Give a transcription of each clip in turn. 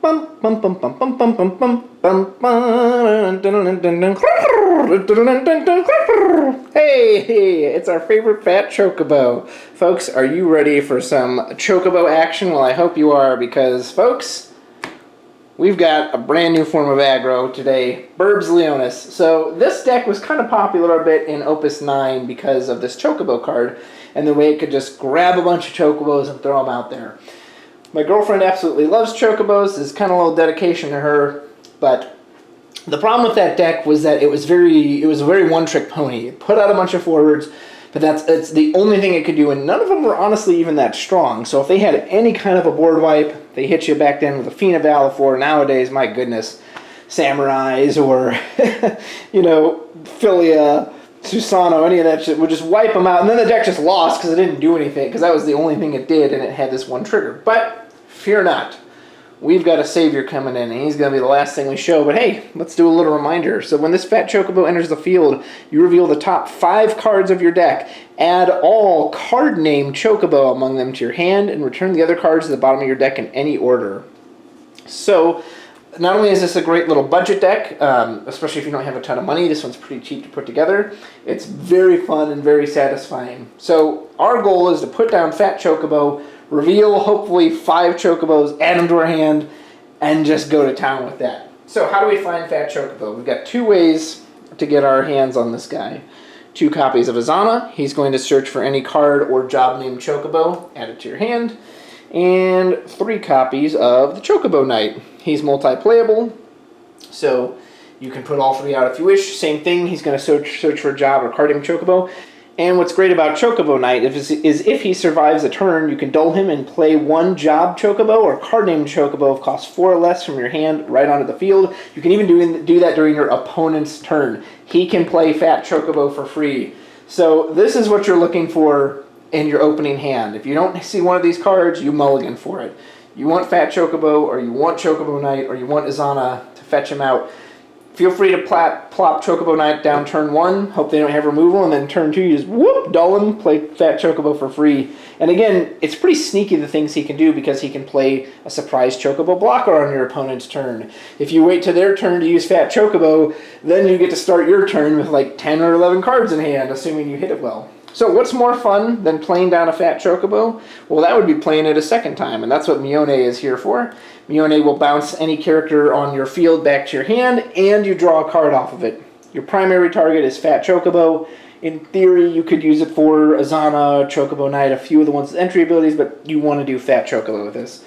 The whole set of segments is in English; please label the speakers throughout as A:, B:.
A: Hey, it's our favorite fat Chocobo. Folks, are you ready for some Chocobo action? Well, I hope you are, because, folks, we've got a brand new form of aggro today, Birb Leonis. So this deck was kind of popular a bit in Opus 9 because of this Chocobo card and the way it could just grab a bunch of Chocobos and throw them out there. My girlfriend absolutely loves Chocobos. It's kind of a little dedication to her, but the problem with that deck was that it was a very one-trick pony. It put out a bunch of forwards, but it's the only thing it could do, and none of them were honestly even that strong. So if they had any kind of a board wipe, they hit you back then with a Fiend of Valor. Nowadays, my goodness, Samurais or, Philia, Susano, any of that shit would just wipe them out, and then the deck just lost because it didn't do anything, because that was the only thing it did, and it had this one trigger. But fear not. We've got a savior coming in, and he's going to be the last thing we show. But hey, let's do a little reminder. So when this fat Chocobo enters the field, you reveal the top 5 cards of your deck. Add all card name Chocobo among them to your hand, and return the other cards to the bottom of your deck in any order. So not only is this a great little budget deck, especially if you don't have a ton of money, this one's pretty cheap to put together. It's very fun and very satisfying. So our goal is to put down fat Chocobo, reveal hopefully 5 Chocobos, add them to our hand, and just go to town with that. So how do we find fat Chocobo? We've got 2 ways to get our hands on this guy. 2 copies of Azana. He's going to search for any card or job named Chocobo, add it to your hand. And 3 copies of the Chocobo Knight. He's multi-playable, so you can put all 3 out if you wish. Same thing, he's going to search for a job or card named Chocobo. And what's great about Chocobo Knight is if he survives a turn, you can dull him and play 1 job Chocobo or card named Chocobo of cost 4 or less from your hand right onto the field. You can even do that during your opponent's turn. He can play fat Chocobo for free. So this is what you're looking for in your opening hand. If you don't see one of these cards, you mulligan for it. You want fat Chocobo, or you want Chocobo Knight, or you want Azana to fetch him out. Feel free to plop Chocobo Knight down turn 1, hope they don't have removal, and then turn 2 you just whoop, dull him, play fat Chocobo for free. And again, it's pretty sneaky the things he can do, because he can play a surprise Chocobo blocker on your opponent's turn. If you wait to their turn to use fat Chocobo, then you get to start your turn with like 10 or 11 cards in hand, assuming you hit it well. So what's more fun than playing down a fat Chocobo? Well, that would be playing it a second time, and that's what Mione is here for. Mione will bounce any character on your field back to your hand, and you draw a card off of it. Your primary target is fat Chocobo. In theory, you could use it for Azana, Chocobo Knight, a few of the ones with entry abilities, but you want to do fat Chocobo with this.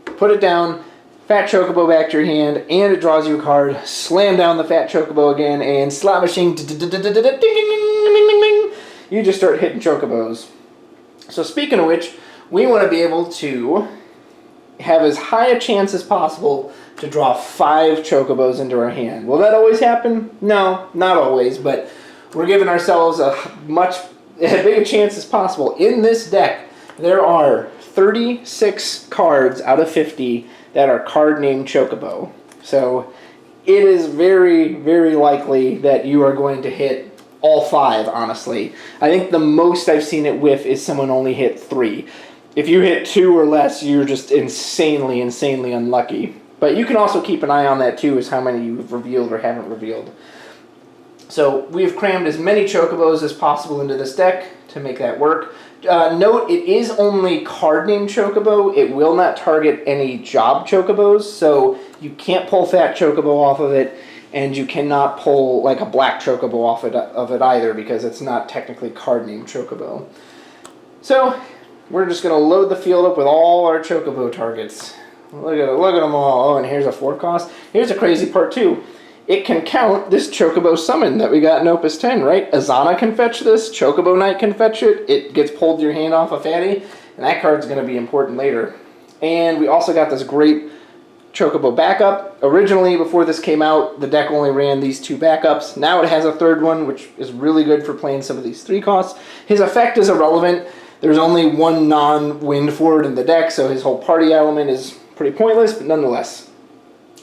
A: Put it down, fat Chocobo back to your hand, and it draws you a card. Slam down the fat Chocobo again, and slot machine, you just start hitting Chocobos. So speaking of which, we want to be able to have as high a chance as possible to draw 5 Chocobos into our hand. Will that always happen? No, not always, but we're giving ourselves as big a chance as possible. In this deck, there are 36 cards out of 50 that are card named Chocobo. So it is very, very likely that you are going to hit all 5, honestly. I think the most I've seen it whiff is someone only hit 3. If you hit 2 or less, you're just insanely, insanely unlucky. But you can also keep an eye on that too, as how many you've revealed or haven't revealed. So we've crammed as many Chocobos as possible into this deck to make that work. Note, it is only card named Chocobo. It will not target any job Chocobos, so you can't pull fat Chocobo off of it. And you cannot pull like a black Chocobo off of it either, because it's not technically card named Chocobo. So we're just going to load the field up with all our Chocobo targets. Look at them all. Oh, and here's a 4 cost. Here's a crazy part too. It can count this Chocobo summon that we got in Opus 10, right? Azana can fetch this. Chocobo Knight can fetch it. It gets pulled to your hand off a fatty, and that card's going to be important later. And we also got this great Chocobo backup. Originally, before this came out, the deck only ran these 2 backups. Now it has a 3rd one, which is really good for playing some of these 3 costs. His effect is irrelevant. There's only 1 non-wind forward in the deck, so his whole party element is pretty pointless, but nonetheless.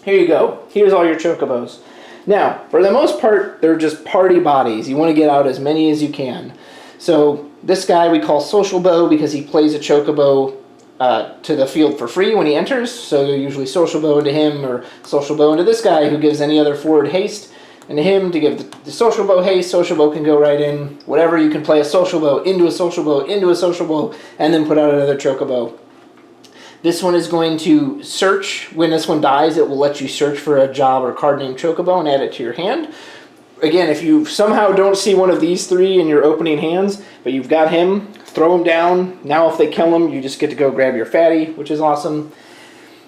A: Here you go. Here's all your Chocobos. Now, for the most part, they're just party bodies. You want to get out as many as you can. So this guy we call Social Bow because he plays a Chocobo to the field for free when he enters. So you'll usually social bow into him or social bow into this guy who gives any other forward haste, and to him to give the social bow haste. Social bow can go right in. Whatever, you can play a social bow into a social bow into a social bow and then put out another chocobo. This one is going to search. When this one dies, it will let you search for a job or card named Chocobo and add it to your hand. Again, if you somehow don't see one of these three in your opening hands, but you've got him, throw him down. Now if they kill him, you just get to go grab your fatty, which is awesome.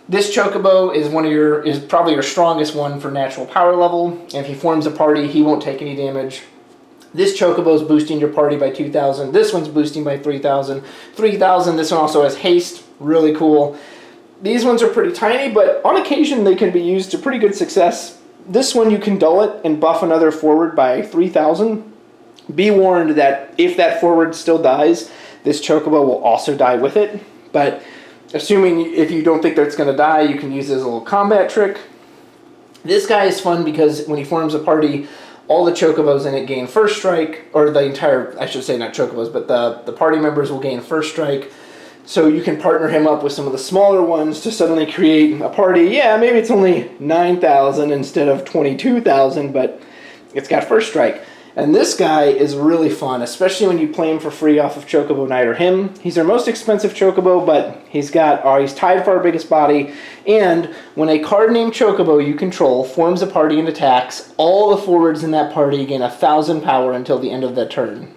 A: This Chocobo is probably your strongest one for natural power level. And if he forms a party, he won't take any damage. This Chocobo is boosting your party by 2,000. This one's boosting by 3,000. 3,000, this one also has haste. Really cool. These ones are pretty tiny, but on occasion they can be used to pretty good success. This one you can dull it and buff another forward by 3,000. Be warned that if that forward still dies, this Chocobo will also die with it. But assuming if you don't think that's going to die, you can use it as a little combat trick. This guy is fun because when he forms a party, all the Chocobos in it gain first strike, or the entire, I should say not Chocobos, but the party members will gain first strike. So you can partner him up with some of the smaller ones to suddenly create a party. Yeah, maybe it's only 9,000 instead of 22,000, but it's got first strike. And this guy is really fun, especially when you play him for free off of Chocobo Knight or him. He's our most expensive Chocobo, but he's tied for our biggest body. And when a card named Chocobo you control forms a party and attacks, all the forwards in that party gain 1,000 power until the end of that turn.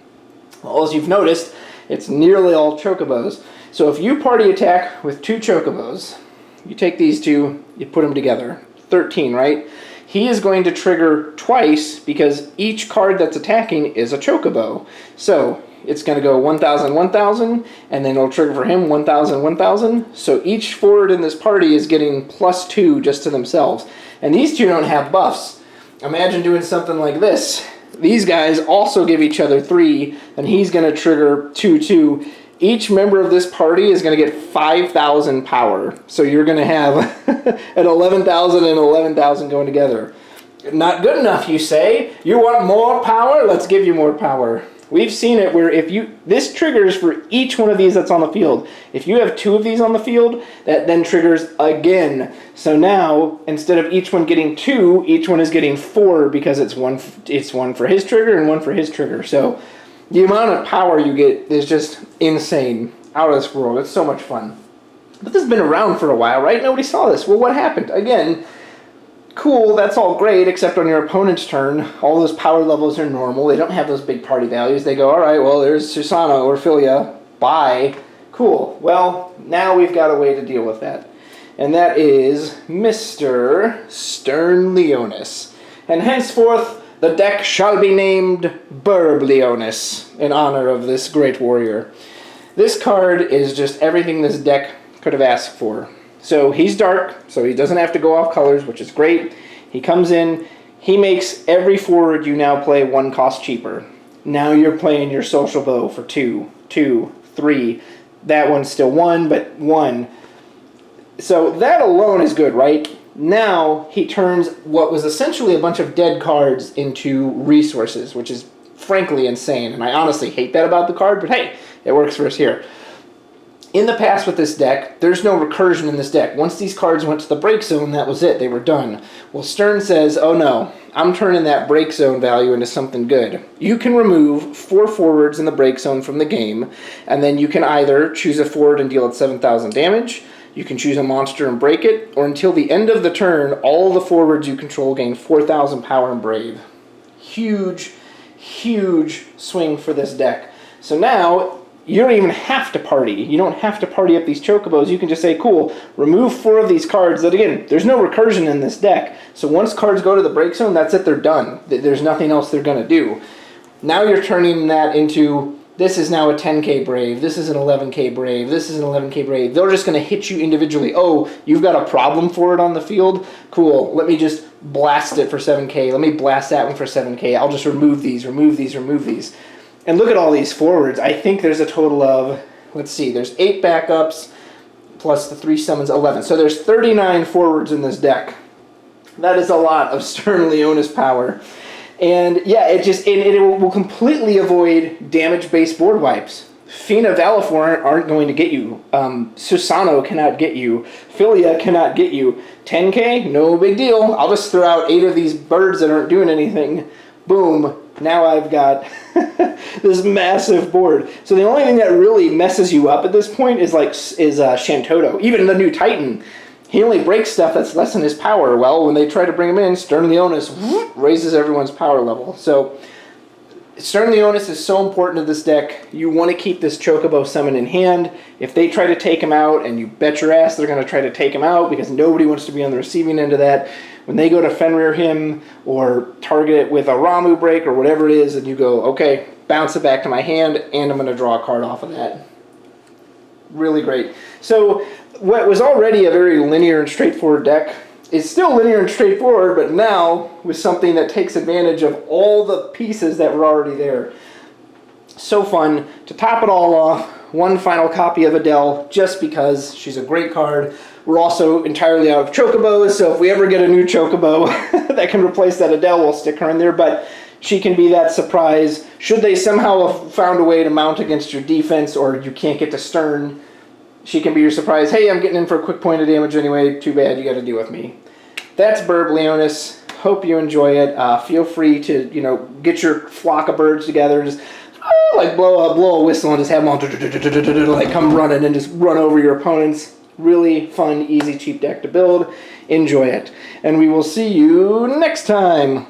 A: Well, as you've noticed, it's nearly all Chocobos. So if you party attack with 2 Chocobos, you take these two, you put them together. 13, right? He is going to trigger twice because each card that's attacking is a Chocobo. So it's going to go 1,000, 1,000, and then it'll trigger for him 1,000, 1,000. So each forward in this party is getting +2 just to themselves. And these two don't have buffs. Imagine doing something like this. These guys also give each other 3, and he's going to trigger 2/2. Each member of this party is going to get 5,000 power. So you're going to have an 11,000 and 11,000 going together. Not good enough, you say? You want more power? Let's give you more power. We've seen it where this triggers for each one of these that's on the field. If you have 2 of these on the field, that then triggers again. So now, instead of each one getting 2, each one is getting 4 because it's one for his trigger and one for his trigger. So the amount of power you get is just insane. Out of this world. It's so much fun. But this has been around for a while, right? Nobody saw this. Well, what happened? Again, cool, that's all great, except on your opponent's turn, all those power levels are normal. They don't have those big party values. They go, all right, well, there's Susano or Philia. Bye. Cool. Well, now we've got a way to deal with that. And that is Mr. Stern Leonis. And henceforth, the deck shall be named Birb Leonis in honor of this great warrior. This card is just everything this deck could have asked for. So he's dark, so he doesn't have to go off colors, which is great. He comes in, he makes every forward you now play 1 cost cheaper. Now you're playing your social bow for 2, 2, 3. That one's still 1, but 1. So that alone is good, right? Now he turns what was essentially a bunch of dead cards into resources, which is frankly insane. And I honestly hate that about the card, but hey, it works for us here. In the past with this deck, there's no recursion in this deck. Once these cards went to the break zone, that was it. They were done. Well, Stern says, oh no, I'm turning that break zone value into something good. You can remove 4 forwards in the break zone from the game, and then you can either choose a forward and deal it 7,000 damage, you can choose a monster and break it, or until the end of the turn, all the forwards you control gain 4,000 power and brave. Huge, huge swing for this deck. So now, you don't even have to party. You don't have to party up these Chocobos. You can just say, cool, remove 4 of these cards that, again, there's no recursion in this deck. So once cards go to the break zone, that's it, they're done. There's nothing else they're going to do. Now you're turning that into, this is now a 10k Brave, this is an 11k Brave, this is an 11k Brave. They're just going to hit you individually. Oh, you've got a problem for it on the field? Cool, let me just blast it for 7k. Let me blast that one for 7k. I'll just remove these, remove these, remove these. And look at all these forwards. I think there's a total of, let's see, there's 8 backups plus the 3 summons, 11. So there's 39 forwards in this deck. That is a lot of Stern Leonis power. And yeah, it will completely avoid damage-based board wipes. Fina Valifor aren't going to get you. Susano cannot get you. Philia cannot get you. 10k, no big deal. I'll just throw out 8 of these birds that aren't doing anything. Boom. Now I've got this massive board. So the only thing that really messes you up at this point is Shantoto. Even the new Titan. He only breaks stuff that's less than his power. Well, when they try to bring him in, Birb Leonis raises everyone's power level. So Birb Leonis is so important to this deck. You want to keep this Chocobo summon in hand. If they try to take him out, and you bet your ass they're going to try to take him out because nobody wants to be on the receiving end of that, when they go to Fenrir him or target it with a Ramu break or whatever it is, and you go, okay, bounce it back to my hand, and I'm going to draw a card off of that. Really great. So what was already a very linear and straightforward deck is still linear and straightforward, but now with something that takes advantage of all the pieces that were already there. So fun. To top it all off, one final copy of Adele, just because she's a great card. We're also entirely out of Chocobos, so if we ever get a new Chocobo that can replace that Adele, we'll stick her in there, but she can be that surprise. Should they somehow have found a way to mount against your defense, or you can't get to Stern, she can be your surprise. Hey, I'm getting in for a quick point of damage anyway. Too bad, you got to deal with me. That's Birb Leonis. Hope you enjoy it. Feel free to, get your flock of birds together and just blow a whistle and just have them all like come running and just run over your opponents. Really fun, easy, cheap deck to build. Enjoy it. And we will see you next time.